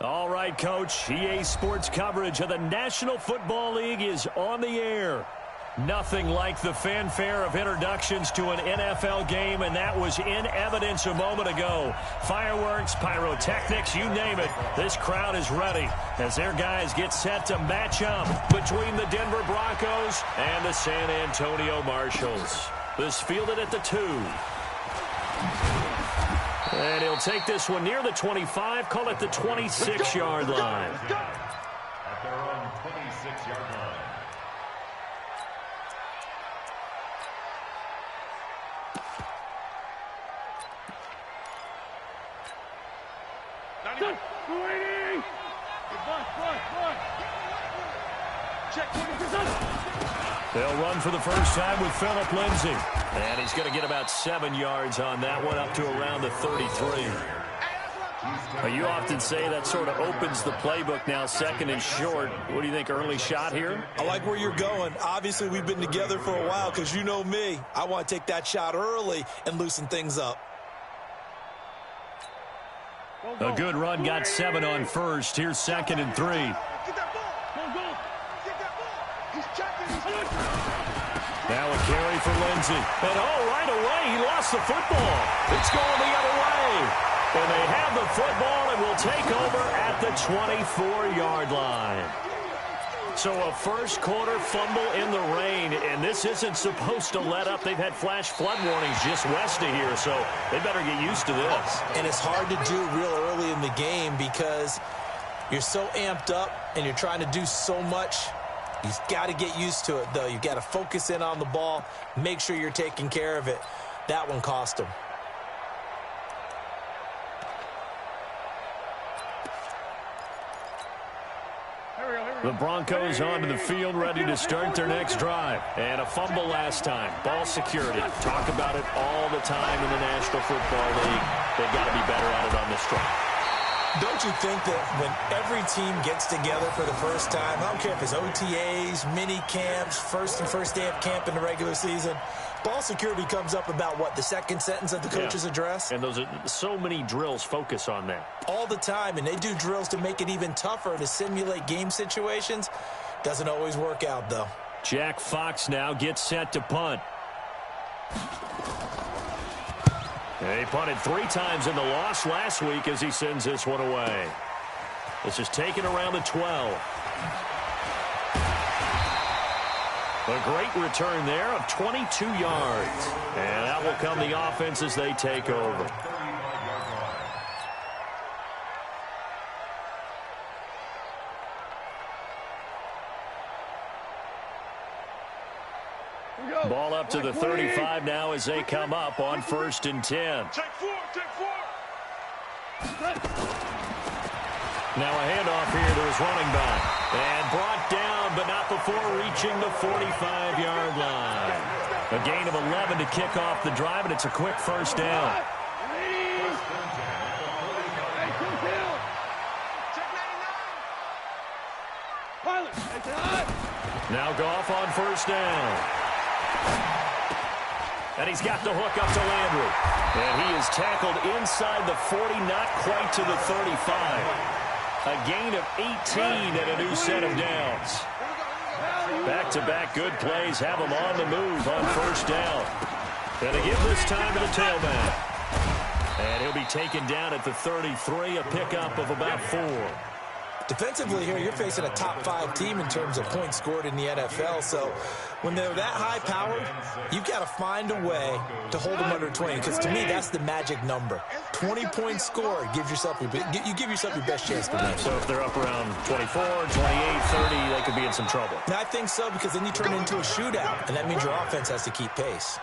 All right, Coach. EA Sports coverage of the National Football League is on the air. Nothing like the fanfare of introductions to an NFL game, and that was in evidence a moment ago. Fireworks, pyrotechnics, you name it. This crowd is ready as their guys get set to match up between the Denver Broncos and the San Antonio Marshals. This fielded at the 2. And he'll take this one near the 25, call it the 26-yard line. At their own 26-yard line. They'll run for the first time with Phillip Lindsay. And he's going to get about 7 yards on that one, up to around the 33. You often say that sort of opens the playbook now, second and short. What do you think, early shot here? I like where you're going. Obviously, we've been together for a while because you know me. I want to take that shot early and loosen things up. A good run, got 7 on first. Here's 2nd and 3. Now a carry for Lindsay. And right away, he lost the football. It's going the other way. And they have the football and will take over at the 24-yard line. So a first quarter fumble in the rain, and this isn't supposed to let up. They've had flash flood warnings just west of here, so they better get used to this. And it's hard to do real early in the game because you're so amped up and you're trying to do so much. You've got to get used to it, though. You've got to focus in on the ball, make sure you're taking care of it. That one cost him. The Broncos onto the field, ready to start their next drive. And a fumble last time. Ball security. Talk about it all the time in the National Football League. They've got to be better at it on this drive. Don't you think that when every team gets together for the first time, I don't care if it's OTAs, mini camps, first day of camp in the regular season, ball security comes up about, what, the second sentence of the coach's address? And those are so many drills focus on that. All the time, and they do drills to make it even tougher to simulate game situations. Doesn't always work out, though. Jack Fox now gets set to punt. He punted 3 times in the loss last week as he sends this one away. This is taken around the 12. A great return there of 22 yards. And that will come the offense as they take over. Ball up to the 35 now as they come up on 1st and 10. Now a handoff here to his running back. And brought down, but not before reaching the 45-yard line. A gain of 11 to kick off the drive, and it's a quick first down. Now Goff on 1st down. And he's got the hook up to Landry. And he is tackled inside the 40, not quite to the 35. A gain of 18 and a new set of downs. Back-to-back good plays have him on the move on 1st down. And they give this time to the tailback. And he'll be taken down at the 33, a pickup of about 4. Defensively here, you're facing a top 5 team in terms of points scored in the NFL. So when they're that high-powered, you've got to find a way to hold them under 20. Because to me, that's the magic number. 20 points scored, you give yourself your best chance to win. So if they're up around 24, 28, 30, they could be in some trouble. And I think so, because then you turn it into a shootout, and that means your offense has to keep pace.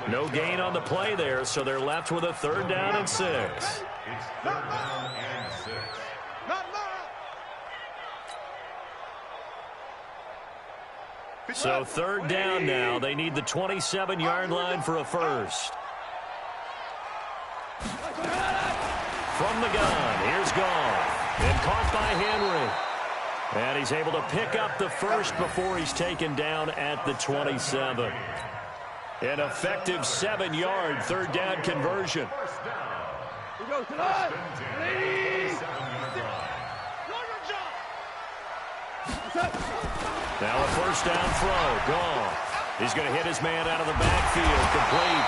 No gain on the play there, so they're left with a 3rd down and 6. It's 3rd down and 6. So 3rd down now. They need the 27-yard line for a first. From the gun, here's Goff. And caught by Henry. And he's able to pick up the first before he's taken down at the 27. An effective 7-yard 3rd down conversion. Now a first down throw. Gone. He's going to hit his man out of the backfield. Complete.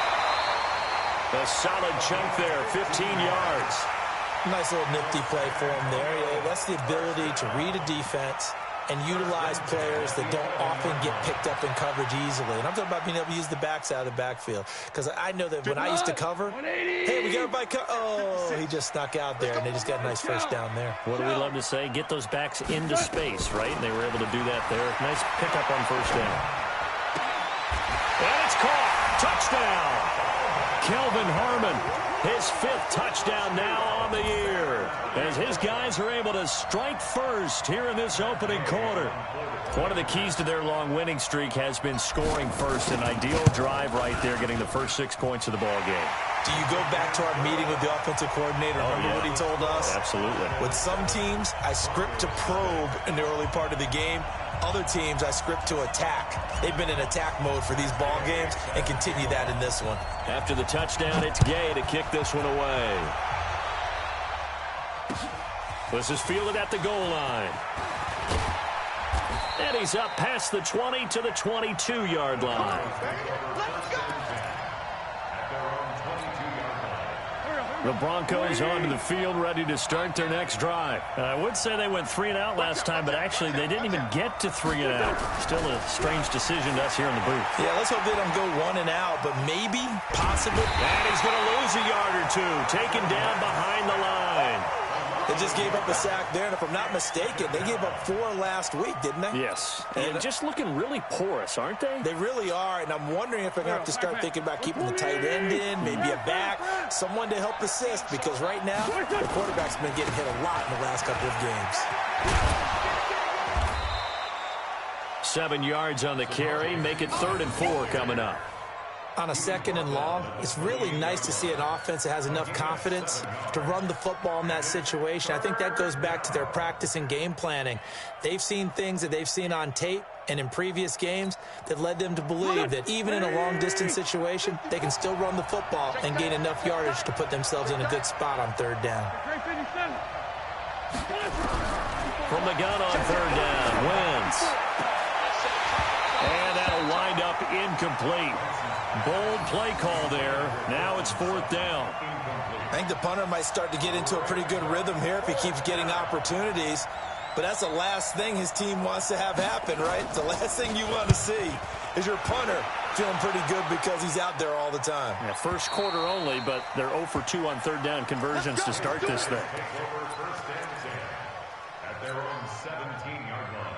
A solid chunk there, 15 yards. Nice little nifty play for him there. Yeah, that's the ability to read a defense and utilize players that don't often get picked up in coverage easily. And I'm talking about being able to use the backs out of the backfield. Because I know that when I used to cover, hey, we got a bike. Oh, he just snuck out there, and they just got a nice first down there. What do we love to say? Get those backs into space, right? And they were able to do that there. Nice pickup on first down. And it's caught. Touchdown. Kelvin Harmon, his 5th touchdown now on the year, as his guys are able to strike first here in this opening quarter. One of the keys to their long winning streak has been scoring first. An ideal drive right there, getting the first 6 points of the ball game. Do you go back to our meeting with the offensive coordinator? Remember what he told us? Absolutely. With some teams, I script to probe in the early part of the game. Other teams, I script to attack. They've been in attack mode for these ball games and continue that in this one. After the touchdown, it's Gay to kick this one away. This is fielded at the goal line. And he's up past the 20 to the 22-yard line. The Broncos onto the field, ready to start their next drive. I would say they went 3 and out last time, but actually they didn't even get to 3 and out. Still a strange decision to us here in the booth. Yeah, let's hope they don't go 1 and out, but maybe, possibly. And he's going to lose a yard or two, taken down behind the line. They just gave up a sack there, and if I'm not mistaken, they gave up 4 last week, didn't they? Yes, and just looking really porous, aren't they? They really are, and I'm wondering if they're going to have to start thinking about keeping the tight end in, maybe a back, someone to help assist, because right now, the quarterback's been getting hit a lot in the last couple of games. 7 yards on the carry, make it 3rd and 4 coming up. On a 2nd and long, it's really nice to see an offense that has enough confidence to run the football in that situation. I think that goes back to their practice and game planning. They've seen things that they've seen on tape and in previous games that led them to believe that even in a long-distance situation, they can still run the football and gain enough yardage to put themselves in a good spot on 3rd down. From the gun on 3rd down, Wentz. And that'll wind up incomplete. Bold play call there. Now it's 4th down. I think the punter might start to get into a pretty good rhythm here if he keeps getting opportunities. But that's the last thing his team wants to have happen, right? The last thing you want to see is your punter feeling pretty good because he's out there all the time. Yeah, first quarter only, but they're 0 for 2 on 3rd down conversions to start this thing. At their own 17-yard line.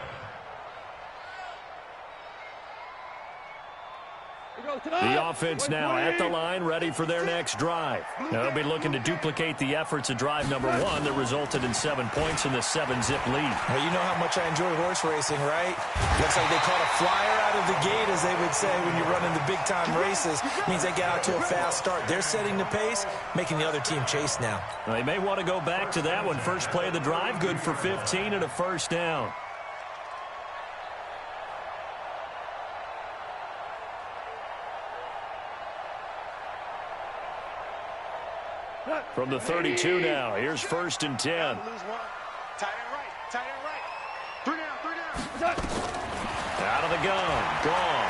The offense now at the line, ready for their next drive. Now they'll be looking to duplicate the efforts of drive number 1 that resulted in 7 points in the 7-zip lead. Well, you know how much I enjoy horse racing, right? Looks like they caught a flyer out of the gate, as they would say when you're running the big-time races. It means they get out to a fast start. They're setting the pace, making the other team chase now. Well, they may want to go back to that one. First play of the drive, good for 15 and a first down. From the 32 now, here's 1st and 10. Tight end right, tight end right. 3 down, 3 down. Out of the gun, gone.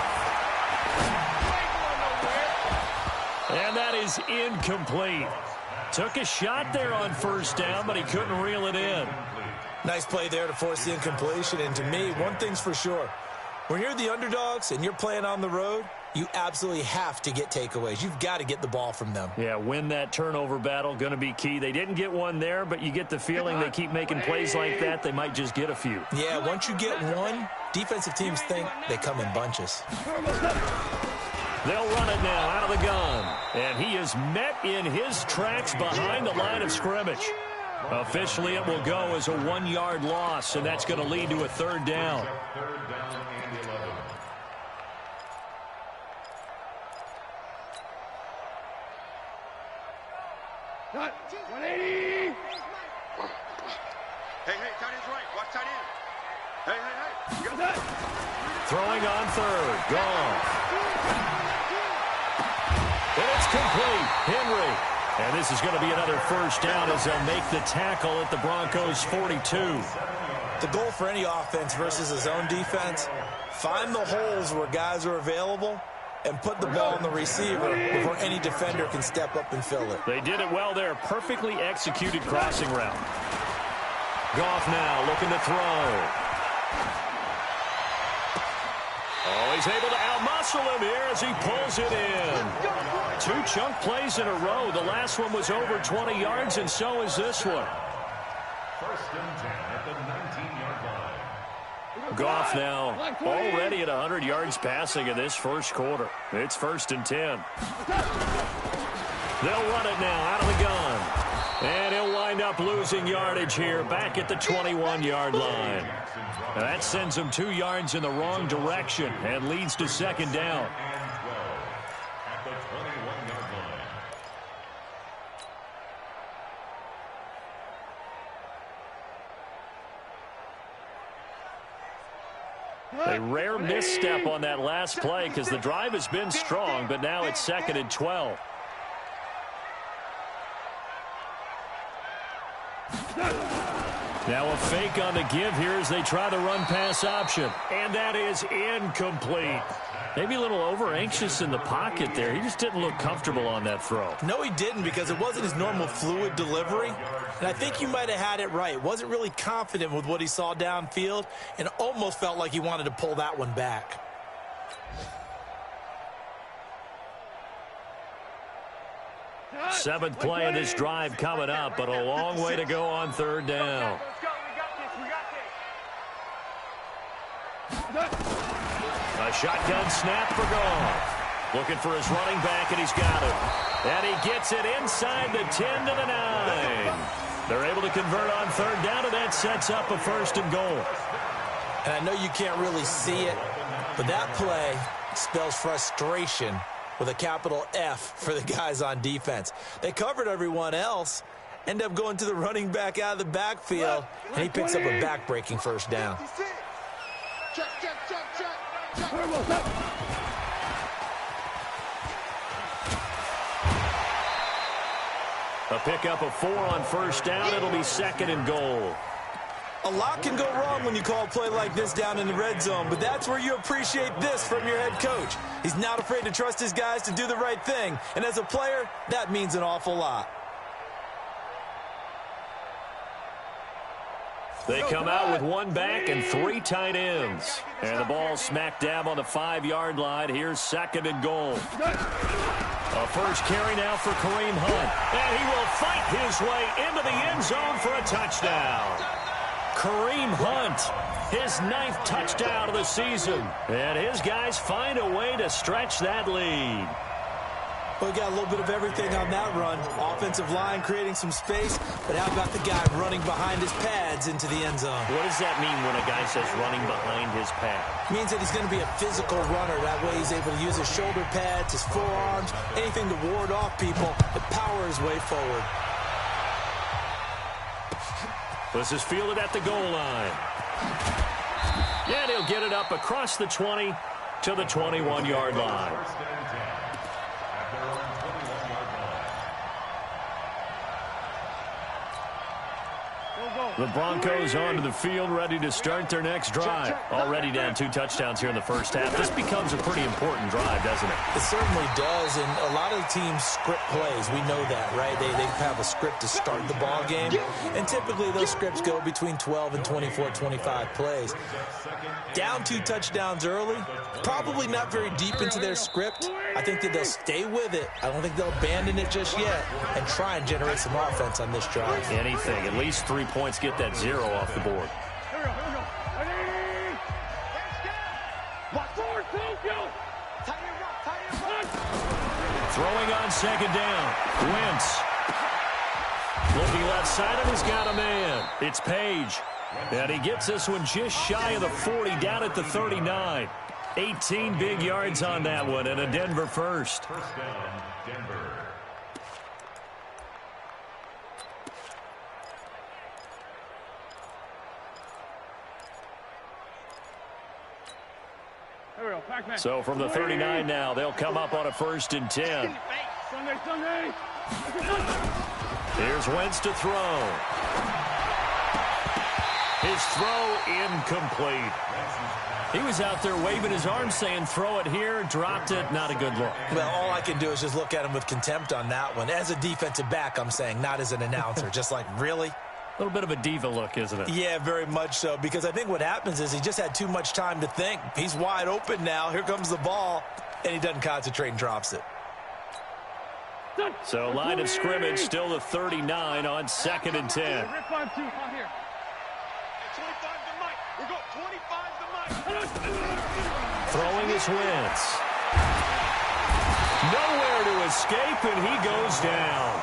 And that is incomplete. Took a shot there on 1st down, but he couldn't reel it in. Nice play there to force the incompletion. And to me, one thing's for sure. When you're the underdogs and you're playing on the road, you absolutely have to get takeaways. You've got to get the ball from them. Yeah, win that turnover battle, going to be key. They didn't get one there, but you get the feeling they keep making plays like that, they might just get a few. Yeah, once you get one, defensive teams think they come in bunches. They'll run it now out of the gun. And he is met in his tracks behind the line of scrimmage. Officially, it will go as a 1-yard loss, and that's going to lead to a 3rd down. Got 180. Hey, tight end's right. Watch tight end. Hey. You got that? Throwing on 3rd. Gone. And it's complete. Henry. And this is going to be another first down as they'll make the tackle at the Broncos' 42. The goal for any offense versus his own defense, find the holes where guys are available and put the ball on the receiver before any defender can step up and fill it. They did it well there. Perfectly executed crossing route. Goff now looking to throw. Oh, he's able to outmuscle him here as he pulls it in. 2 chunk plays in a row. The last one was over 20 yards, and so is this one. First and 10 at the 19-yard line. Goff now already at 100 yards passing in this first quarter. It's 1st and 10. They'll run it now out of the gun. And he'll wind up losing yardage here back at the 21-yard line. Now that sends him 2 yards in the wrong direction and leads to 2nd down. At the 21-yard line. A rare misstep on that last play because the drive has been strong, but now it's 2nd and 12. Now a fake on the give here as they try the run-pass option. And that is incomplete. Maybe a little over-anxious in the pocket there. He just didn't look comfortable on that throw. No, he didn't, because it wasn't his normal fluid delivery. And I think you might have had it right. Wasn't really confident with what he saw downfield and almost felt like he wanted to pull that one back. Seventh play of this drive coming up, but a long way to go on 3rd down. A shotgun snap for Goff. Looking for his running back, and he's got it. And he gets it inside the 10 to the 9. They're able to convert on 3rd down, and that sets up a 1st and goal. And I know you can't really see it, but that play spells frustration with a capital F for the guys on defense. They covered everyone else, end up going to the running back out of the backfield, and he picks up a back-breaking 1st down. Check. A pickup of 4 on 1st down. It'll be 2nd and goal. A lot can go wrong when you call a play like this down in the red zone, but that's where you appreciate this from your head coach. He's not afraid to trust his guys to do the right thing, and as a player, that means an awful lot. They come out with 1 back and 3 tight ends. And the ball smack dab on the 5-yard line. Here's 2nd and goal. A first carry now for Kareem Hunt. And he will fight his way into the end zone for a touchdown. Kareem Hunt, his 9th touchdown of the season. And his guys find a way to stretch that lead. Well, we got a little bit of everything on that run. Offensive line creating some space, but how about the guy running behind his pads into the end zone? What does that mean when a guy says running behind his pad? It means that he's going to be a physical runner. That way he's able to use his shoulder pads, his forearms, anything to ward off people, but power his way forward. This is fielded at the goal line. And he'll get it up across the 20 to the 21-yard line. The Broncos onto the field, ready to start their next drive. Already down 2 touchdowns here in the first half. This becomes a pretty important drive, doesn't it? It certainly does, and a lot of teams script plays. We know that, right? They have a script to start the ball game, and typically those scripts go between 12 and 24, 25 plays. Down 2 touchdowns early, probably not very deep into their script. I think that they'll stay with it. I don't think they'll abandon it just yet and try and generate some offense on this drive. Anything, at least 3 points, get that 0 off the board. Throwing on 2nd down. Wentz. Looking left side of him, he's got a man. It's Page. And he gets this one just shy of the 40, down at the 39. 18 big yards on that one, and a Denver first. First down, Denver. So from the 39 now, they'll come up on a 1st and 10. Here's Wentz to throw. His throw incomplete. He was out there waving his arms saying, throw it here, dropped it, not a good look. Well, all I can do is just look at him with contempt on that one. As a defensive back, I'm saying, not as an announcer. Just like, really? A little bit of a diva look, isn't it? Yeah, very much so, because I think what happens is he just had too much time to think. He's wide open now. Here comes the ball, and he doesn't concentrate and drops it. So line of scrimmage still the 39 on 2nd and 10. Throwing his Wentz. Nowhere to escape, and he goes down.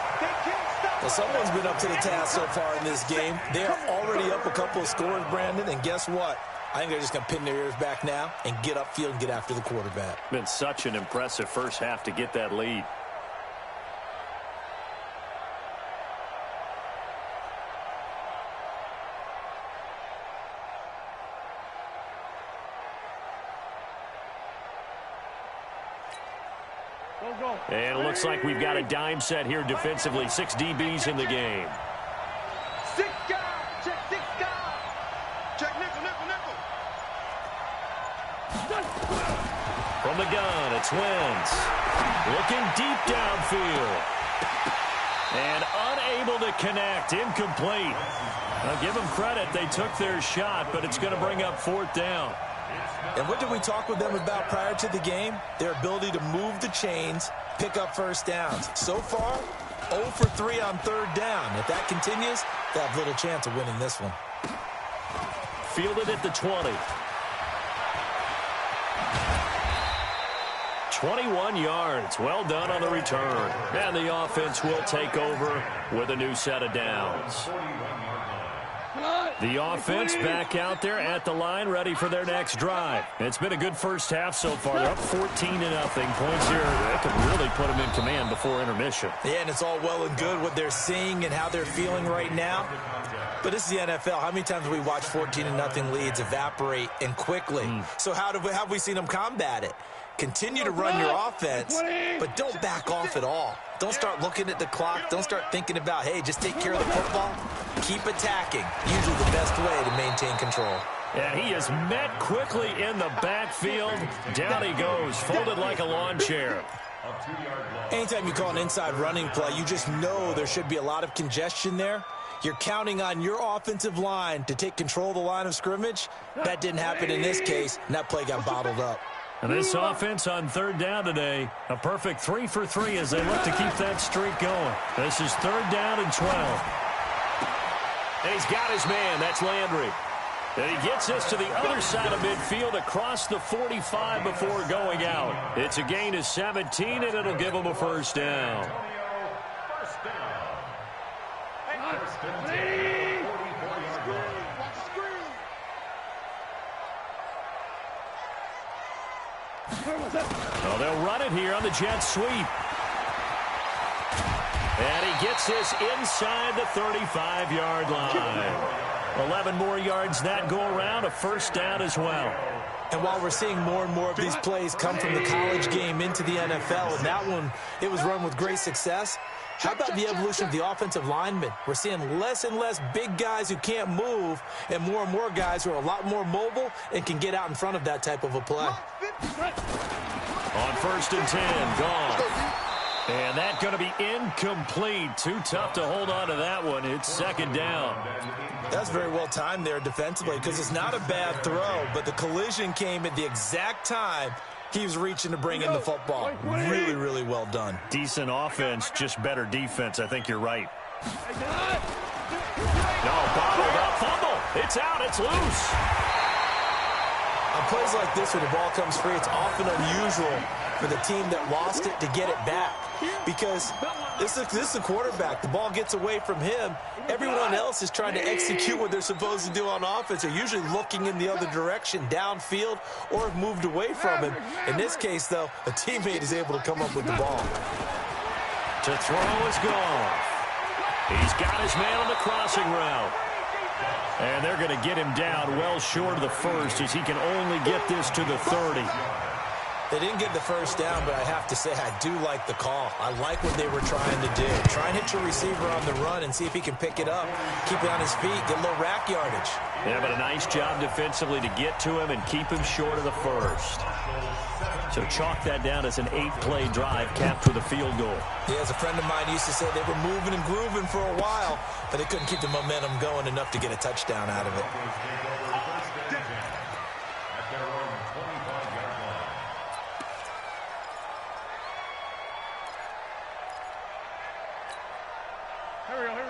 Well, someone's been up to the task so far in this game. They are already up a couple of scores, Brandon, and guess what? I think they're just going to pin their ears back now and get upfield and get after the quarterback. Been such an impressive first half to get that lead. And it looks like we've got a dime set here defensively. 6 DBs in the game. 6 guys. Check 6 guys. Check nickel, nickel, nickel. From the gun, it's Wentz. Looking deep downfield. And unable to connect. Incomplete. Now give them credit. They took their shot, but it's going to bring up 4th down. And what did we talk with them about prior to the game? Their ability to move the chains, pick up first downs. So far, 0 for 3 on 3rd down. If that continues, they have little chance of winning this one. Fielded at the 20. 21 yards. Well done on the return. And the offense will take over with a new set of downs. The offense back out there at the line, ready for their next drive. It's been a good first half so far. They're up 14-0. Points here, that could really put them in command before intermission. Yeah, and it's all well and good what they're seeing and how they're feeling right now. But this is the NFL. How many times have we watched 14-0 leads evaporate and quickly? So how have we seen them combat it? Continue to run your offense, but don't back off at all. Don't start looking at the clock. Don't start thinking about, hey, just take care of the football. Keep attacking. Usually the best way to maintain control. And he is met quickly in the backfield. Down he goes, folded like a lawn chair. Anytime you call an inside running play, you just know there should be a lot of congestion there. You're counting on your offensive line to take control of the line of scrimmage. That didn't happen in this case, and that play got bottled up. And this offense on 3rd down today, a perfect 3 for 3 as they look to keep that streak going. This is 3rd down and 12. And he's got his man. That's Landry. And he gets this to the other side of midfield across the 45 before going out. It's a gain of 17, and it'll give him a 1st down. Well, they'll run it here on the jet sweep. And he gets this inside the 35-yard line. 11 more yards that go around, a 1st down as well. And while we're seeing more and more of these plays come from the college game into the NFL, and that one, it was run with great success, how about the evolution of the offensive linemen? We're seeing less and less big guys who can't move and more guys who are a lot more mobile and can get out in front of that type of a play. On 1st and 10, gone. And that's going to be incomplete. Too tough to hold on to that one. It's 2nd down. That's very well timed there defensively because it's not a bad throw, but the collision came at the exact time he was reaching to bring in the football. Really, really well done. Decent offense, just better defense. I think you're right. No, bottled up. Fumble. It's out. It's loose. On plays like this where the ball comes free, it's often unusual for the team that lost it to get it back because this is the quarterback. The ball gets away from him. Everyone else is trying to execute what they're supposed to do on offense. They're usually looking in the other direction, downfield, or have moved away from him. In this case, though, a teammate is able to come up with the ball. To throw is gone. He's got his man on the crossing route. And they're going to get him down well short of the 1st as he can only get this to the 30. They didn't get the first down, but I have to say I do like the call. I like what they were trying to do. Try and hit your receiver on the run and see if he can pick it up, keep it on his feet, get a little rack yardage. Yeah, but a nice job defensively to get to him and keep him short of the first. So chalk that down as an 8-play drive capped with a field goal. Yeah, as a friend of mine used to say, they were moving and grooving for a while, but they couldn't keep the momentum going enough to get a touchdown out of it.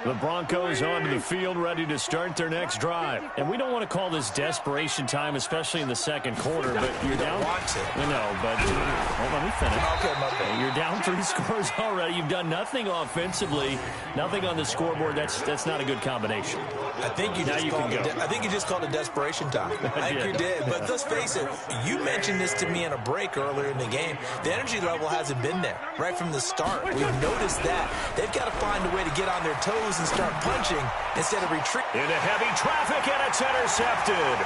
The Broncos onto the field, ready to start their next drive. And we don't want to call this desperation time, especially in the second quarter, but you're down. I know, but let me finish. Okay, my bad. You're down 3 scores already. You've done nothing offensively, nothing on the scoreboard. That's not a good combination. I think you just called it desperation time. I think you did. But let's face it, you mentioned this to me in a break earlier in the game. The energy level hasn't been there right from the start. We've noticed that. They've got to find a way to get on their toes and start punching instead of retreating. Into heavy traffic, and it's intercepted.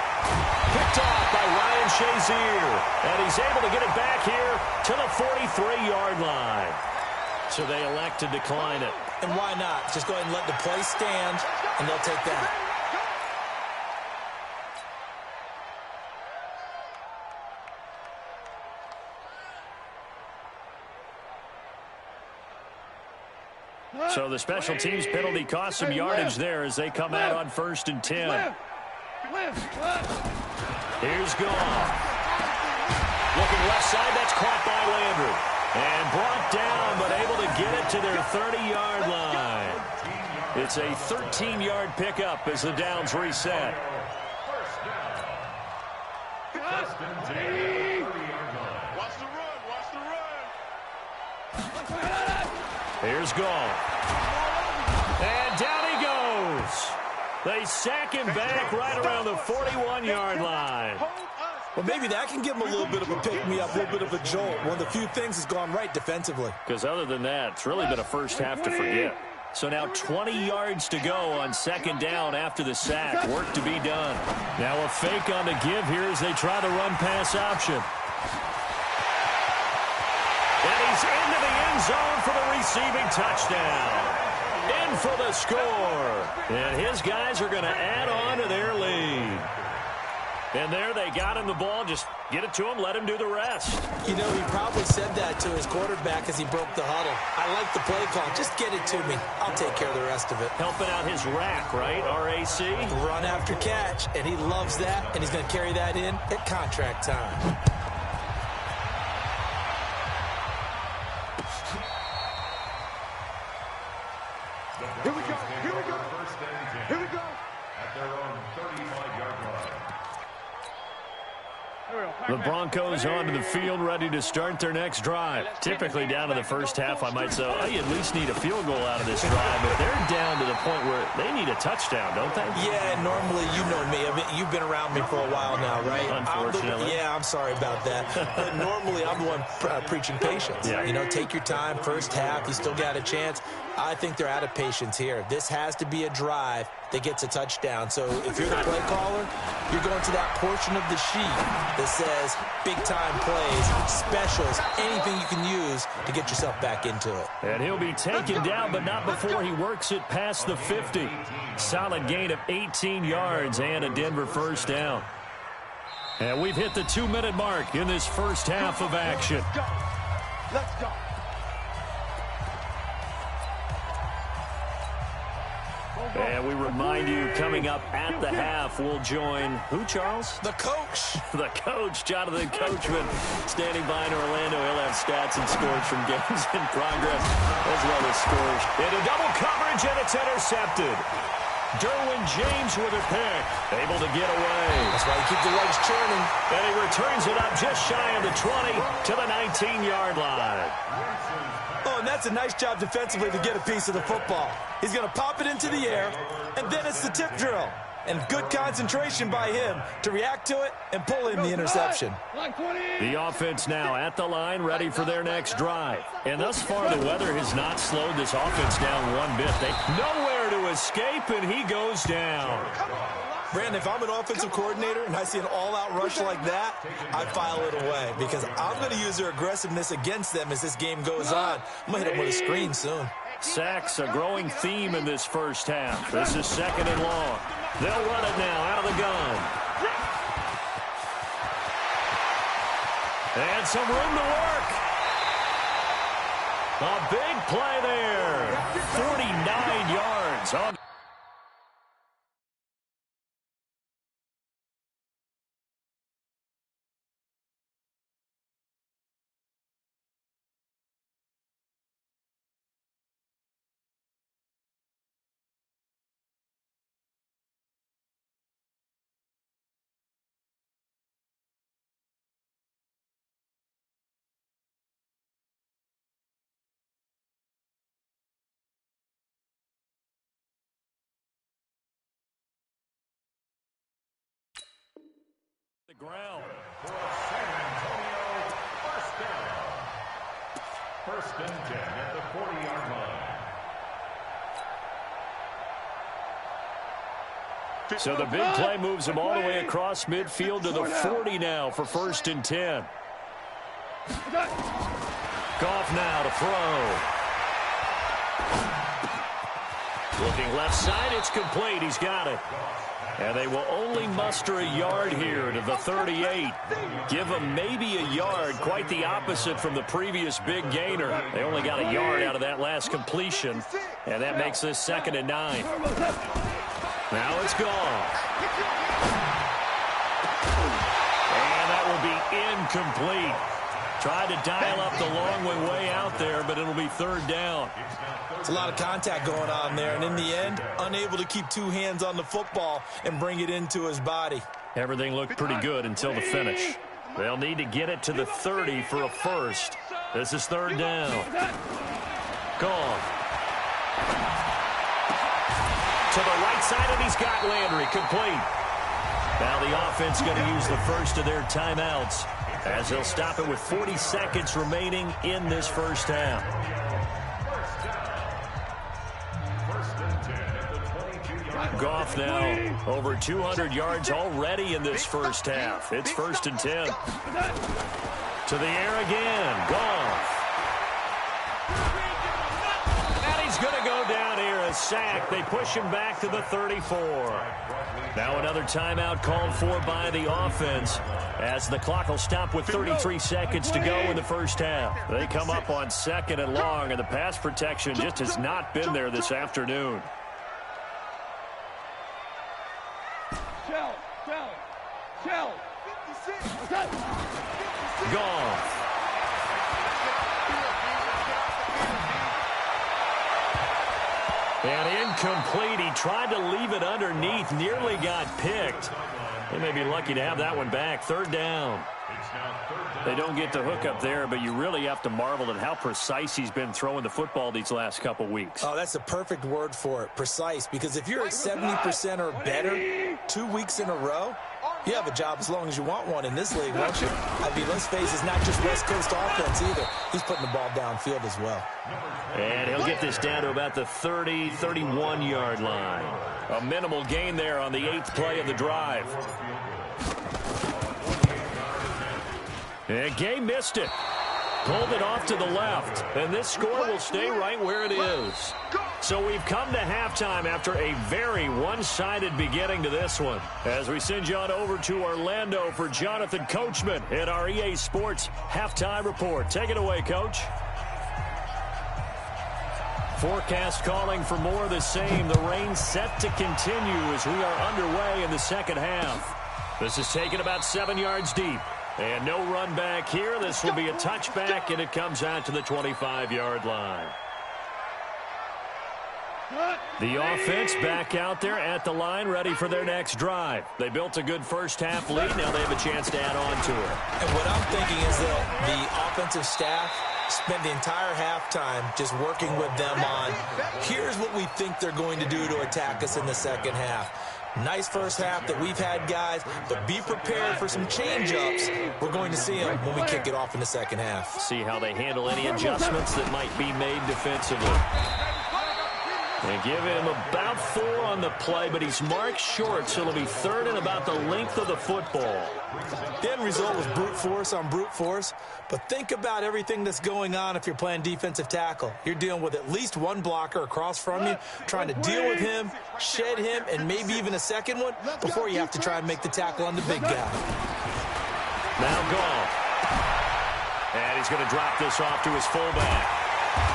Picked off by Ryan Shazier. And he's able to get it back here to the 43-yard line. So they elect to decline it. And why not? Just go ahead and let the play stand, and they'll take that. So the special teams penalty cost some yardage there as they come out on 1st and 10. Here's Goff. Looking left side, that's caught by Landry. And brought down, but able to get it to their 30-yard line. It's a 13-yard pickup as the downs reset. First and 10. Watch the run. Watch the run. Here's Goff. And down he goes. They sack him back right around the 41-yard line. Well, maybe that can give him a little bit of a pick-me-up, a little bit of a jolt. One of the few things has gone right defensively. Because other than that, it's really been a first half to forget. So now 20 yards to go on 2nd down after the sack. Work to be done. Now a fake on the give here as they try the run-pass option. And he's into the end zone for the receiving touchdown. In for the score. And his guys are going to add on to their lead. And there they got him the ball. Just get it to him, let him do the rest. You know, he probably said that to his quarterback as he broke the huddle. I like the play call. Just get it to me. I'll take care of the rest of it. Helping out his rack, right? R-A-C? Run after catch, and he loves that, and he's going to carry that in at contract time. Here we go. Here we go. First and 10. Here we go. At their own 35-yard line. The Broncos onto the field, ready to start their next drive. Typically down to the first half, I might say, oh, you at least need a field goal out of this drive. But they're down to the point where they need a touchdown, don't they? Yeah, normally, you know me. I mean, you've been around me for a while now, right? Unfortunately. I'm sorry about that. But normally, I'm the one preaching patience. Yeah. You know, take your time. First half, you still got a chance. I think they're out of patience here. This has to be a drive that gets a touchdown. So if you're the play caller, you're going to that portion of the sheet that says big-time plays, specials, anything you can use to get yourself back into it. And he'll be taken down, but not before he works it past the 50. Solid gain of 18 yards and a Denver first down. And we've hit the 2-minute mark in this first half of action. Let's go. And we remind you, coming up at the half, we'll join who, Charles? The coach. The coach, Jonathan Coachman, standing by in Orlando. He'll have stats and scores from games in progress, as well as scores. Into double coverage, and it's intercepted. Derwin James with a pick, able to get away. That's why you keep the legs churning. And he returns it up just shy of the 20 to the 19-yard line. Oh, and that's a nice job defensively to get a piece of the football. He's going to pop it into the air, and then it's the tip drill. And good concentration by him to react to it and pull in the interception. The offense now at the line, ready for their next drive. And thus far, the weather has not slowed this offense down one bit. They nowhere to escape, and he goes down. Brandon, if I'm an offensive coordinator and I see an all-out rush like that, I file it away because I'm going to use their aggressiveness against them as this game goes on. I'm going to hit them with a screen soon. Sacks, a growing theme in this first half. This is 2nd and long. They'll run it now out of the gun. And some room to work. A big play there. 49 yards on. The ground. For San Antonio, first down. 1st and 10 at the 40-yard line. So the big play moves him all the way across midfield to the 40 now for 1st and 10. Goff now to throw. Looking left side, it's complete. He's got it. And they will only muster a yard here to the 38. Give them maybe a yard, quite the opposite from the previous big gainer. They only got a yard out of that last completion, and that makes this 2nd and 9. Now it's gone. And that will be incomplete. Tried to dial up the long way out there, but it'll be 3rd down. It's a lot of contact going on there, and in the end, unable to keep 2 hands on the football and bring it into his body. Everything looked pretty good until the finish. They'll need to get it to the 30 for a first. This is 3rd down. Gone. To the right side, and he's got Landry complete. Now the offense going to use the first of their timeouts as they'll stop it with 40 seconds remaining in this first half. Goff now over 200 yards already in this first half. It's 1st and 10. To the air again. Goff. And he's going to go down here, a sack. They push him back to the 34. Now another timeout called for by the offense as the clock will stop with 33 seconds to go in the first half. They come up on 2nd and long, and the pass protection just has not been there this afternoon. Goff. And incomplete. He tried to leave it underneath, nearly got picked. They may be lucky to have that one back. 3rd down. They don't get the hook up there, but you really have to marvel at how precise he's been throwing the football these last couple weeks. Oh, that's a perfect word for it, precise, because if you're at 70% or better 2 weeks in a row, you have a job as long as you want one in this league, won't you? I mean, let's face it, it's not just West Coast offense either. He's putting the ball downfield as well. And he'll get this down to about the 30, 31-yard line. A minimal gain there on the 8th play of the drive. And Gay missed it. Pulled it off to the left. And this score will stay right where it is. So we've come to halftime after a very one-sided beginning to this one. As we send you on over to Orlando for Jonathan Coachman in our EA Sports Halftime Report. Take it away, Coach. Forecast calling for more of the same. The rain set to continue as we are underway in the second half. This is taken about 7 yards deep. And no run back here. This will be a touchback, and it comes out to the 25-yard line. The offense back out there at the line, ready for their next drive. They built a good first-half lead. Now they have a chance to add on to it. And what I'm thinking is that the offensive staff spent the entire halftime just working with them on, here's what we think they're going to do to attack us in the second half. Nice first half that we've had, guys, but be prepared for some change-ups. We're going to see them when we kick it off in the second half. See how they handle any adjustments that might be made defensively. They give him about 4 on the play, but he's marked short, so it'll be 3rd and about the length of the football. The end result was brute force on brute force, but think about everything that's going on if you're playing defensive tackle. You're dealing with at least one blocker across from you, trying to deal with him, shed him, and maybe even a second one before you have to try and make the tackle on the big guy. Now Goff. And he's going to drop this off to his fullback.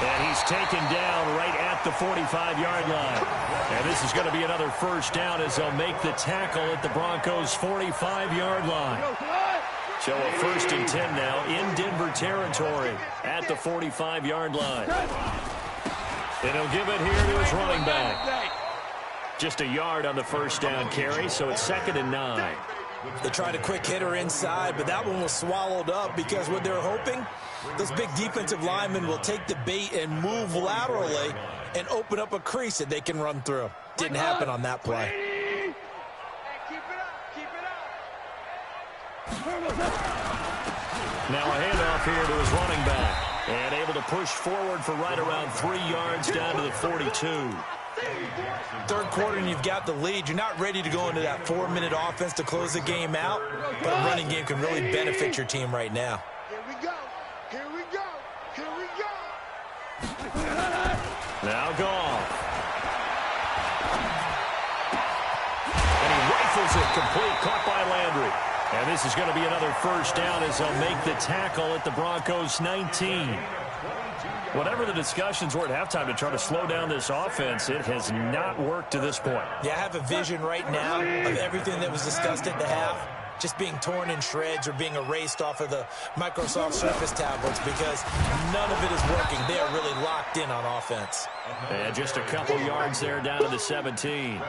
And he's taken down right at the 45-yard line. And this is going to be another 1st down as they'll make the tackle at the Broncos' 45-yard line. So a 1st and 10 now in Denver territory at the 45-yard line. And he'll give it here to his running back. Just a yard on the 1st down carry, so it's 2nd and 9. They tried a quick hitter inside, but that one was swallowed up because what they're hoping, those big defensive linemen will take the bait and move laterally and open up a crease that they can run through. Didn't happen on that play. Hey, keep it up, keep it up. Now a handoff here to his running back. And able to push forward for right around 3 yards down to the 42. 3rd quarter and you've got the lead. You're not ready to go into that 4-minute offense to close the game out, but a running game can really benefit your team right now. Here we go, here we go, here we go. Now Goff. And he rifles it complete, caught by Landry. And this is going to be another 1st down as they'll make the tackle at the Broncos' 19. Whatever the discussions were at halftime to try to slow down this offense, it has not worked to this point. Yeah, I have a vision right now of everything that was discussed at the half just being torn in shreds or being erased off of the Microsoft Surface tablets because none of it is working. They are really locked in on offense. And just a couple yards there down to the 17.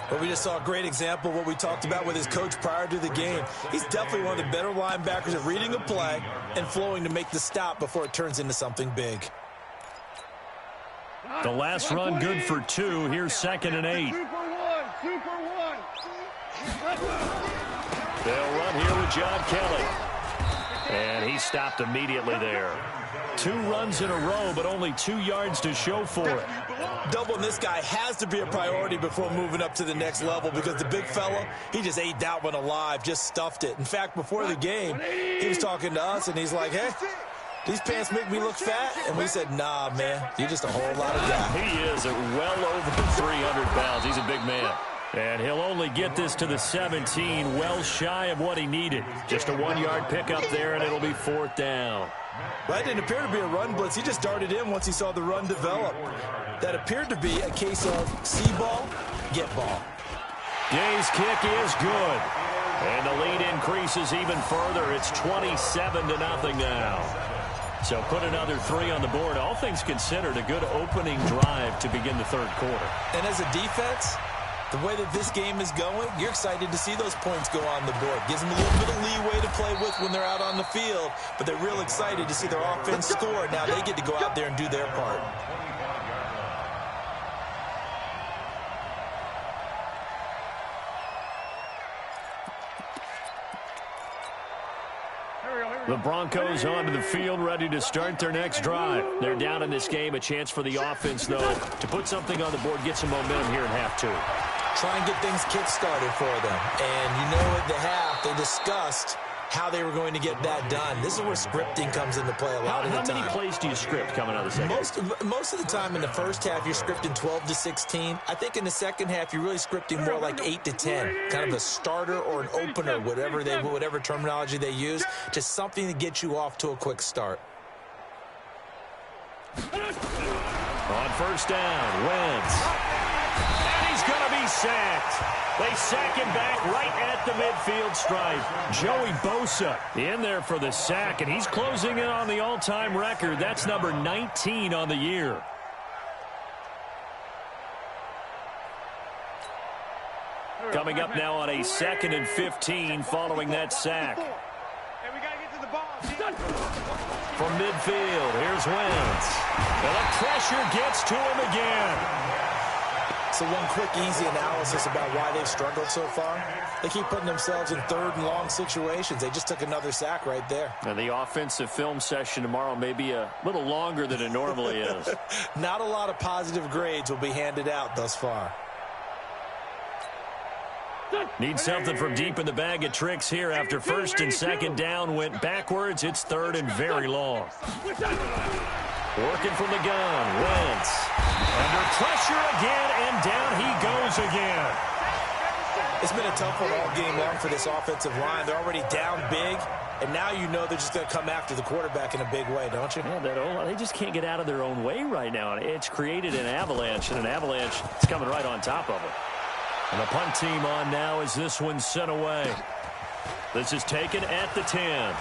But we just saw a great example of what we talked about with his coach prior to the game. He's definitely one of the better linebackers at reading a play and flowing to make the stop before it turns into something big. The last run good for 2. Here's 2nd and 8. Super one. They'll run here with John Kelly. And he stopped immediately there. 2 runs in a row, but only 2 yards to show for it. Doubling this guy has to be a priority before moving up to the next level because the big fella, he just ate that one alive, just stuffed it. In fact, before the game, he was talking to us, and he's like, hey, these pants make me look fat? And we said, nah, man, you're just a whole lot of guy. He is well over 300 pounds. He's a big man. And he'll only get this to the 17, well shy of what he needed. Just a 1-yard pickup there, and it'll be 4th down. That didn't appear to be a run blitz. He just darted in once he saw the run develop. That appeared to be a case of see ball, get ball. Gay's kick is good. And the lead increases even further. It's 27-0 now. So put another 3 on the board. All things considered, a good opening drive to begin the 3rd quarter. And as a defense, the way that this game is going, you're excited to see those points go on the board. Gives them a little bit of leeway to play with when they're out on the field, but they're real excited to see their offense score. Now they get to go out there and do their part. The Broncos onto the field, ready to start their next drive. They're down in this game. A chance for the offense, though, to put something on the board, get some momentum here in half 2. Try and get things kick-started for them. And you know at the half, they discussed how they were going to get that done. This is where scripting comes into play a lot of the time. How many plays do you script coming out of the second? Most of the time in the first half, you're scripting 12 to 16. I think in the second half, you're really scripting more like 8 to 10. Kind of a starter or an opener, whatever terminology they use. Just something to get you off to a quick start. On 1st down, Wentz. And he's going to be sacked. They sack him back right at the midfield stripe. Joey Bosa in there for the sack, and he's closing in on the all-time record. That's number 19 on the year. Coming up now on a 2nd and 15 following that sack. Hey, we got to get to the ball. From midfield, here's Wentz. And the pressure gets to him again. So one quick, easy analysis about why they've struggled so far. They keep putting themselves in third and long situations. They just took another sack right there. And the offensive film session tomorrow may be a little longer than it normally is. Not a lot of positive grades will be handed out thus far. Need something from deep in the bag of tricks here after first and second down went backwards. It's third and very long. Working from the gun, Wentz. Under pressure again, and down he goes again. It's been a tough one all game long for this offensive line. They're already down big, and now you know they're just going to come after the quarterback in a big way, don't you? Yeah, they just can't get out of their own way right now. It's created an avalanche, and an avalanche is coming right on top of them. And the punt team on now as this one's sent away. This is taken at the 10.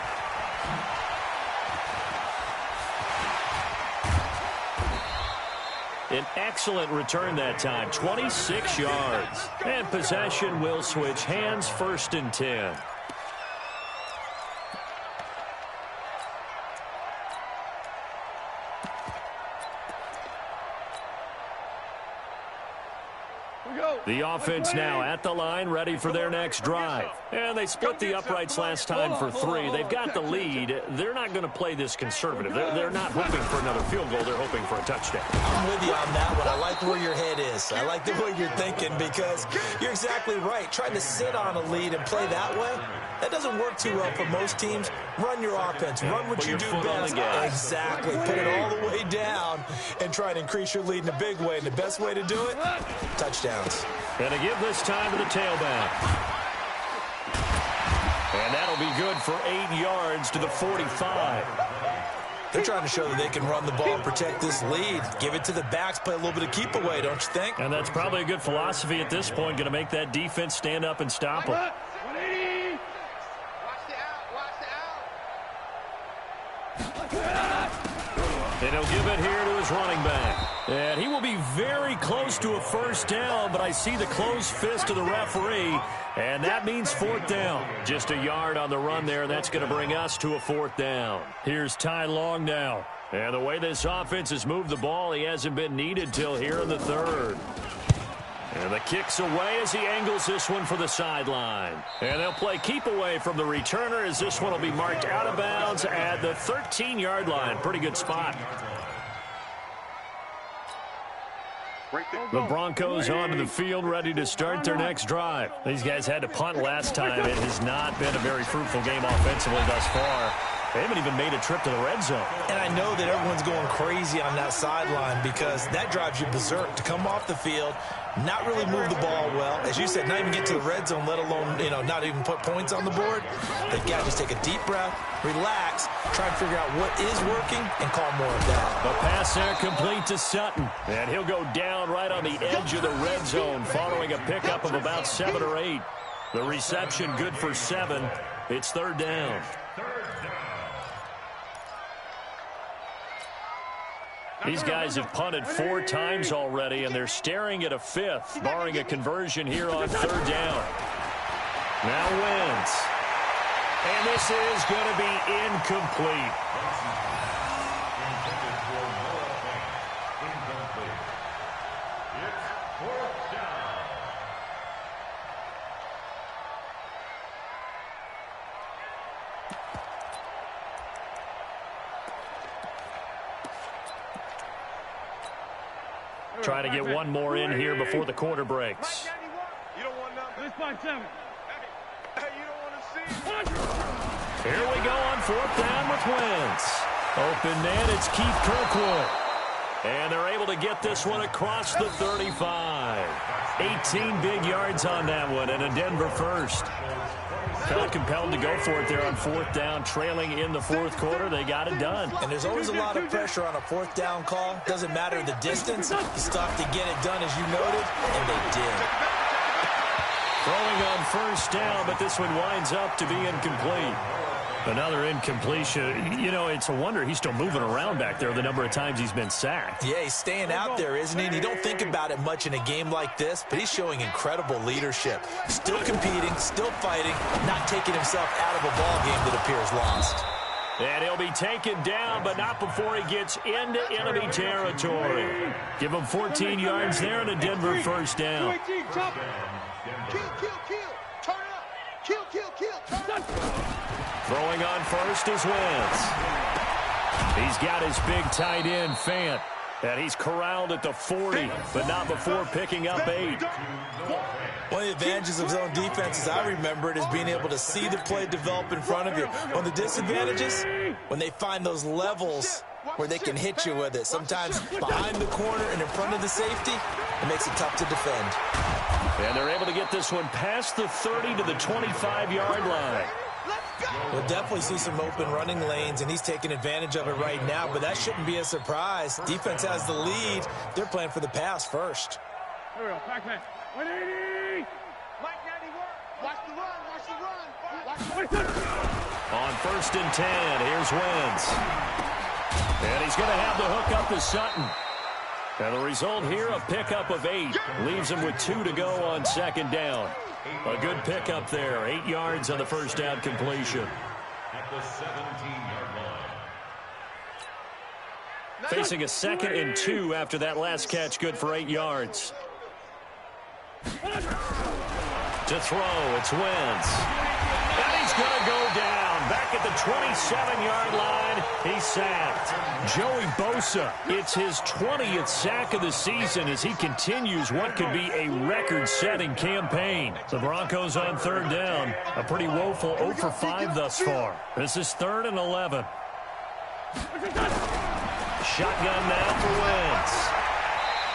An excellent return that time, 26 yards. And possession will switch hands, first and 10. The offense now at the line, ready for their next drive. And they split the uprights last time for 3. They've got the lead. They're not going to play this conservative. They're not hoping for another field goal. They're hoping for a touchdown. I'm with you on that one. I like where your head is. I like the way you're thinking because you're exactly right. Trying to sit on a lead and play that way, that doesn't work too well for most teams. Run your offense. Run what you do best. Exactly. Put it all the way down and try to increase your lead in a big way. And the best way to do it, touchdowns. And to give this time to the tailback. And that'll be good for 8 yards to the 45. They're trying to show that they can run the ball and protect this lead. Give it to the backs, play a little bit of keep away, don't you think? And that's probably a good philosophy at this point, going to make that defense stand up and stop them. And he'll give it here to his running back. And he will be very close to a first down, but I see the closed fist of the referee, and that means fourth down. Just a yard on the run there. That's going to bring us to a fourth down. Here's Ty Long now. And the way this offense has moved the ball, he hasn't been needed till here in the third. And the kick's away as he angles this one for the sideline. And they'll play keep away from the returner as this one will be marked out of bounds at the 13-yard line. Pretty good spot. The Broncos onto the field, ready to start their next drive. These guys had to punt last time. It has not been a very fruitful game offensively thus far. They haven't even made a trip to the red zone. And I know that everyone's going crazy on that sideline because that drives you berserk to come off the field, not really move the ball well. As you said, not even get to the red zone, let alone, not even put points on the board. They've got to just take a deep breath, relax, try and figure out what is working, and call more of that. The pass there complete to Sutton. And he'll go down right on the edge of the red zone following a pickup of about 7 or 8. The reception good for 7. It's third down. These guys have punted 4 times already, and they're staring at a 5th, barring a conversion here on third down. Now Wentz. And this is going to be incomplete. Trying to get one more in here before the quarter breaks. You don't want nothing. Hey, you don't want to see. Here we go on fourth down with Wentz. Open man, it's Keith Kirkwood. And they're able to get this one across the 35. 18 big yards on that one, and a Denver first. Felt compelled to go for it there on fourth down, trailing in the fourth quarter. They got it done. And there's always a lot of pressure on a fourth down call. Doesn't matter the distance. You still have to get it done, as you noted, and they did. Throwing on first down, but this one winds up to be incomplete. Another incompletion. It's a wonder he's still moving around back there the number of times he's been sacked. Yeah, he's staying out there, isn't he? And you don't think about it much in a game like this, but he's showing incredible leadership. Still competing, still fighting, not taking himself out of a ball game that appears lost. And he'll be taken down, but not before he gets into enemy territory. Give him 14 yards there and a Denver first down. Kill, kill, kill. Turn it up. Kill, kill, kill. Turn it up. Throwing on first is Wentz. He's got his big tight end, Fant. And he's corralled at the 40, but not before picking up 8. One of the advantages of zone defense, as I remember it, is being able to see the play develop in front of you. One of the disadvantages, when they find those levels where they can hit you with it. Sometimes behind the corner and in front of the safety, it makes it tough to defend. And they're able to get this one past the 30 to the 25-yard line. We'll definitely see some open running lanes, and he's taking advantage of it right now, but that shouldn't be a surprise. Defense has the lead. They're playing for the pass first. Here we go. Backman. 180. Mike 91. Watch the run. Watch the run. Watch the run. On first and 10, here's Wentz. And he's going to have the hook up to Sutton. And the result here, a pickup of 8. Leaves him with 2 to go on second down. A good pickup there. 8 yards on the first down completion. At the 17-yard line. Facing a 2nd and 2 after that last catch, good for 8 yards. To throw, it's Wentz. And he's going to go down. Back at the 27-yard line, he's sacked. Joey Bosa, it's his 20th sack of the season as he continues what could be a record-setting campaign. The Broncos on third down. A pretty woeful 0 for 5 thus far. This is 3rd and 11. Shotgun now for Wentz.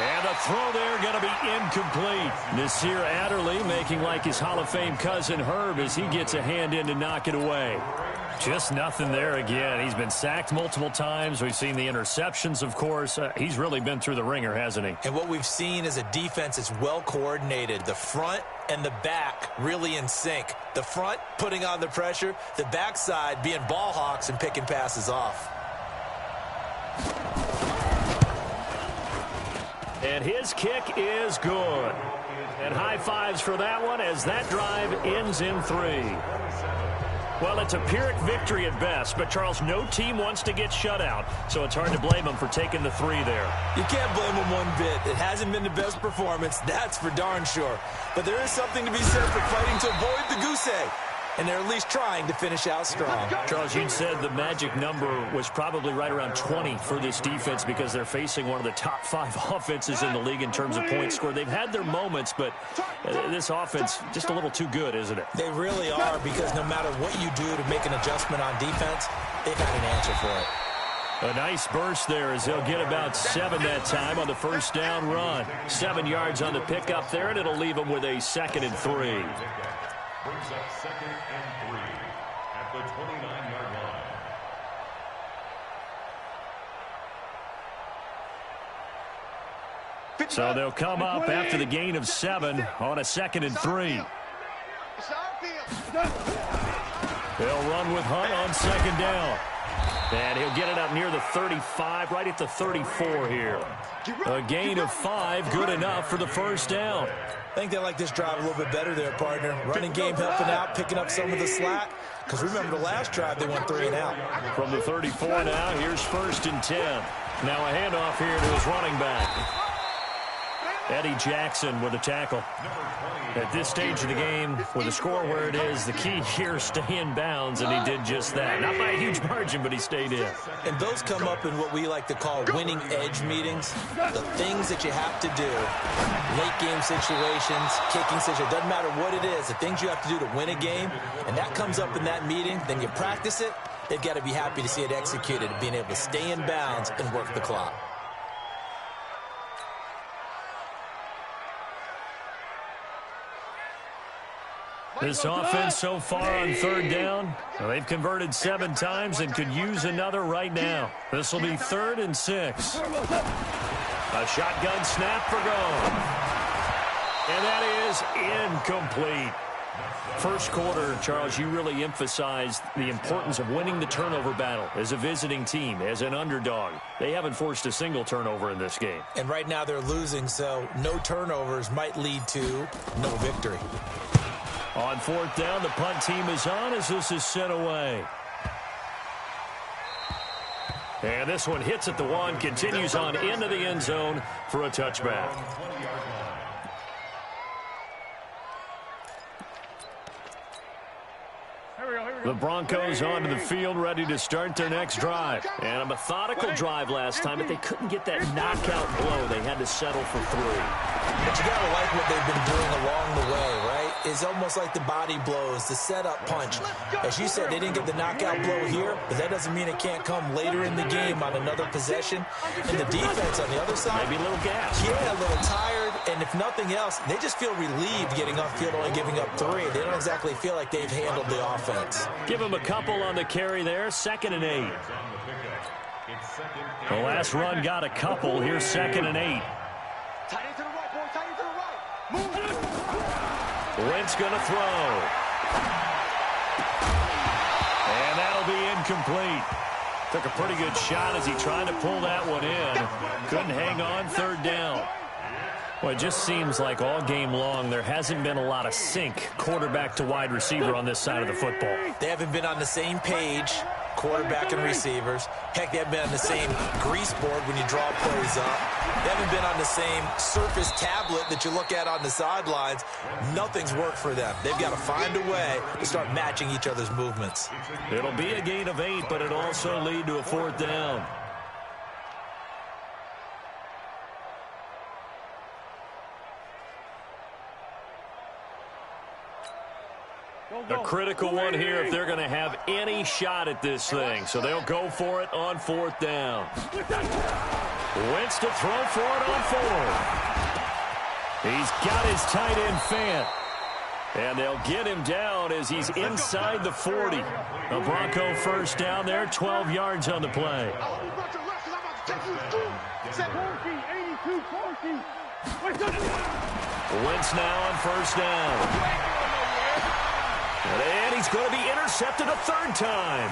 And the throw there going to be incomplete. Nasir Adderley making like his Hall of Fame cousin Herb as he gets a hand in to knock it away. Just nothing there again. He's been sacked multiple times. We've seen the interceptions, of course. He's really been through the ringer, hasn't he? And what we've seen is a defense that's well coordinated. The front and the back really in sync. The front putting on the pressure. The backside being ball hawks and picking passes off. And his kick is good. And high fives for that one as that drive ends in 3. Well, it's a Pyrrhic victory at best, but, Charles, no team wants to get shut out, so it's hard to blame them for taking the 3 there. You can't blame them one bit. It hasn't been the best performance, that's for darn sure. But there is something to be said for fighting to avoid the goose egg. And they're at least trying to finish out strong. Charles, you said the magic number was probably right around 20 for this defense because they're facing one of the top 5 offenses in the league in terms of points scored. They've had their moments, but this offense just a little too good, isn't it? They really are, because no matter what you do to make an adjustment on defense, they've got an answer for it. A nice burst there as they'll get about 7 that time on the first down run. 7 yards on the pickup there, and it'll leave them with a 2nd and 3. Brings up 2nd and 3 at the 29-yard line. So they'll come up after the gain of 7 on a 2nd and 3. They'll run with Hunt on 2nd down. And he'll get it up near the 35, right at the 34 here. A gain of 5, good enough for the first down. I think they like this drive a little bit better there, partner. Running game helping out, picking up some of the slack. Because remember the last drive, they went 3 and out. From the 34 now, here's 1st and 10. Now a handoff here to his running back. Eddie Jackson with a tackle. At this stage of the game, with the score where it is, the key here, stay in bounds, and he did just that. Not by a huge margin, but he stayed in. And those come up in what we like to call winning edge meetings. The things that you have to do, late game situations, kicking situations, doesn't matter what it is, the things you have to do to win a game, and that comes up in that meeting, then you practice it, they've got to be happy to see it executed, being able to stay in bounds and work the clock. This offense so far on 3rd down, they've converted 7 times and could use another right now. This will be 3rd and 6. A shotgun snap for goal. And that is incomplete. First quarter, Charles, you really emphasized the importance of winning the turnover battle as a visiting team, as an underdog. They haven't forced a single turnover in this game. And right now they're losing, so no turnovers might lead to no victory. On 4th down, the punt team is on as this is sent away. And this one hits at the 1, continues on into the end zone for a touchback. The Broncos onto the field, ready to start their next drive. And a methodical drive last time, but they couldn't get that knockout blow. They had to settle for 3. But you got to like what they've been doing along the way, right? It's almost like the body blows, the setup punch. As you said, they didn't get the knockout blow here, but that doesn't mean it can't come later in the game on another possession. And the defense on the other side, maybe a little gas. Yeah, a little tired. And if nothing else, they just feel relieved getting off field, only giving up 3. They don't exactly feel like they've handled the offense. Give him a couple on the carry there, 2nd and 8. The last run got a couple. Here's 2nd and 8. Tight end to the right, boy. Tight end to the right. Move. Wentz going to throw. And that'll be incomplete. Took a pretty good shot as he tried to pull that one in. Couldn't hang on, 3rd down. Well, it just seems like all game long there hasn't been a lot of sync quarterback to wide receiver on this side of the football. They haven't been on the same page, quarterback and receivers. Heck, they haven't been on the same grease board when you draw plays up. They haven't been on the same surface tablet that you look at on the sidelines. Nothing's worked for them. They've got to find a way to start matching each other's movements. It'll be a gain of 8, but it'll also lead to a 4th down. A critical one here if they're going to have any shot at this thing. So they'll go for it on 4th down. Wentz to throw for it on 4th. He's got his tight end Fant. And they'll get him down as he's inside the 40. A Bronco 1st down there, 12 yards on the play. Wentz now on 1st down. And he's going to be intercepted a 3rd time.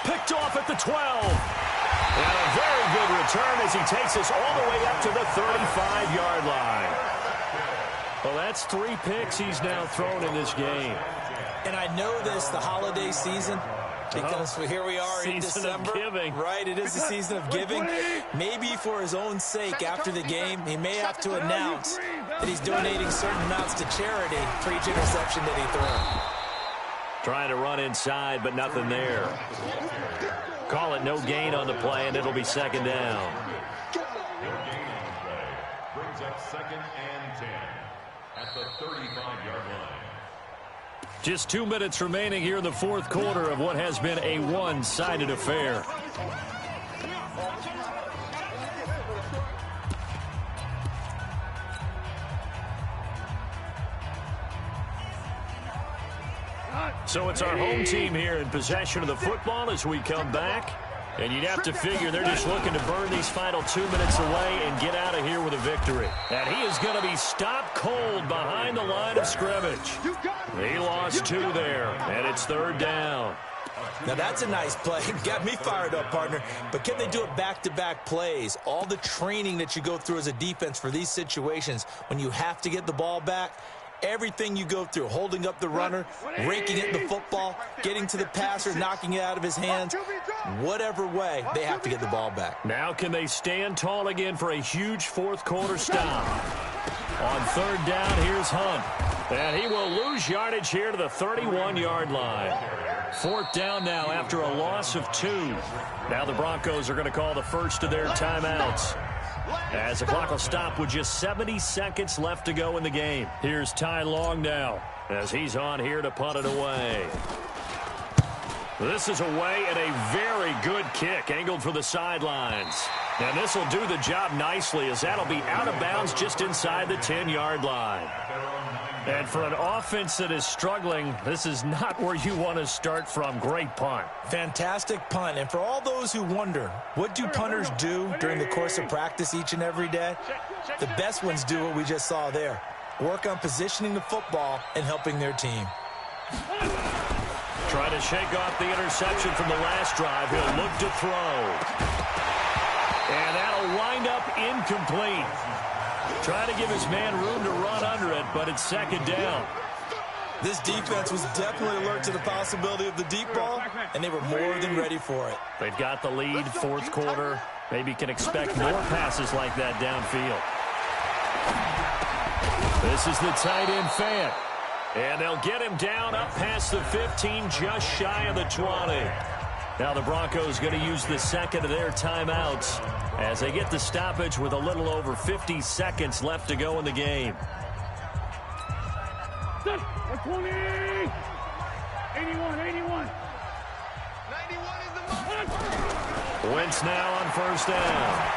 Picked off at the 12. And a very good return as he takes us all the way up to the 35-yard line. Well, that's 3 picks he's now thrown in this game. And I know this, the holiday season, because here we are in December. Of giving. Right, it is the season of giving. Maybe for his own sake, after the game, he may have to announce that he's donating certain amounts to charity for each interception that he threw. Trying to run inside, but nothing there. Call it no gain on the play, and it'll be 2nd down. No gain on the play. Brings up 2nd and 10 at the 35-yard line. Just 2 minutes remaining here in the 4th quarter of what has been a one-sided affair. So it's our home team here in possession of the football as we come back. And you'd have to figure they're just looking to burn these final 2 minutes away and get out of here with a victory. And he is going to be stopped cold behind the line of scrimmage. He lost 2 there, and it's 3rd down. Now, that's a nice play. Got me fired up, partner. But can they do it back-to-back plays? All the training that you go through as a defense for these situations, when you have to get the ball back, everything you go through, holding up the runner, raking at the football, getting to the passer, knocking it out of his hands, whatever way, they have to get the ball back. Now can they stand tall again for a huge 4th quarter stop? On 3rd down, here's Hunt. And he will lose yardage here to the 31-yard line. 4th down now after a loss of 2. Now the Broncos are going to call the first of their timeouts, as the clock will stop with just 70 seconds left to go in the game. Here's Ty Long now as he's on here to punt it away. This is away and a very good kick angled for the sidelines. And this will do the job nicely as that'll be out of bounds just inside the 10-yard line. And for an offense that is struggling, this is not where you want to start from. Great punt. Fantastic punt. And for all those who wonder, what do punters do during the course of practice each and every day? The best ones do what we just saw there. Work on positioning the football and helping their team. Trying to shake off the interception from the last drive. He'll look to throw. And that'll wind up incomplete. Trying to give his man room to run under it, but it's 2nd down. This defense was definitely alert to the possibility of the deep ball, and they were more than ready for it. They've got the lead, fourth quarter. Maybe can expect more passes like that downfield. This is the tight end Fant. And they'll get him down up past the 15, just shy of the 20. Now the Broncos going to use the second of their timeouts as they get the stoppage with a little over 50 seconds left to go in the game. 20! 81, 81. 91 is the mark. Wentz now on first down.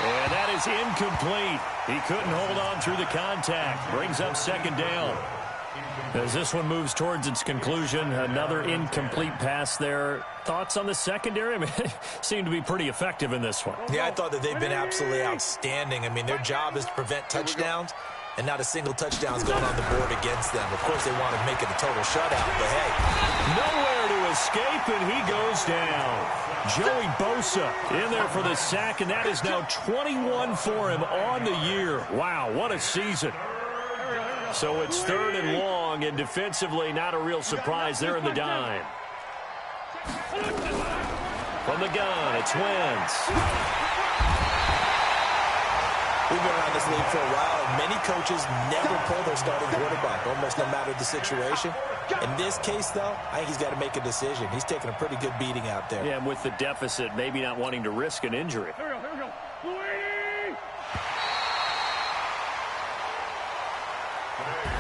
And that is incomplete. He couldn't hold on through the contact. Brings up second down. As this one moves towards its conclusion, another incomplete pass there. Thoughts on the secondary? I mean, they seem to be pretty effective in this one. Yeah, I thought that they've been absolutely outstanding. I mean, their job is to prevent touchdowns, and not a single touchdown's going on the board against them. Of course, they want to make it a total shutout, but hey. Nowhere to escape, and he goes down. Joey Bosa in there for the sack, and that is now 21 for him on the year. Wow, what a season. So it's third and long, and defensively not a real surprise there in the dime. From the gun, it's Wentz. We've been around this league for a while, and many coaches never pull their starting quarterback, almost no matter the situation. In this case, though, I think he's got to make a decision. He's taking a pretty good beating out there. Yeah, and with the deficit, maybe not wanting to risk an injury. Here we go. 280!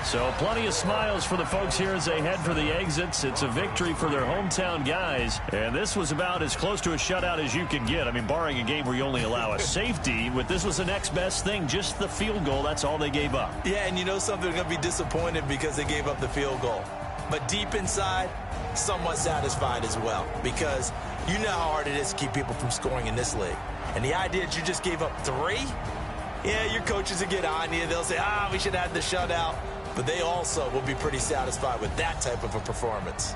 So plenty of smiles for the folks here as they head for the exits. It's a victory for their hometown guys. And this was about as close to a shutout as you can get. I mean, barring a game where you only allow a safety, but this was the next best thing, just the field goal. That's all they gave up. Yeah, and you know something, they're going to be disappointed because they gave up the field goal. But deep inside, somewhat satisfied as well, because you know how hard it is to keep people from scoring in this league. And the idea that you just gave up 3, yeah, your coaches will get on you. They'll say, we should have had the shutout. But they also will be pretty satisfied with that type of a performance.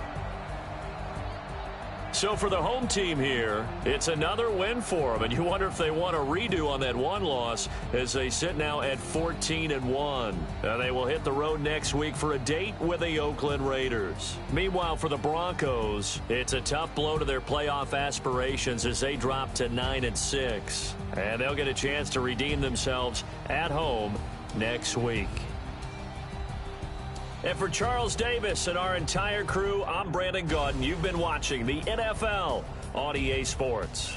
So for the home team here, it's another win for them. And you wonder if they want a redo on that one loss as they sit now at 14-1. And they will hit the road next week for a date with the Oakland Raiders. Meanwhile, for the Broncos, it's a tough blow to their playoff aspirations as they drop to 9-6. And they'll get a chance to redeem themselves at home next week. And for Charles Davis and our entire crew, I'm Brandon Gaudin. You've been watching the NFL on EA Sports.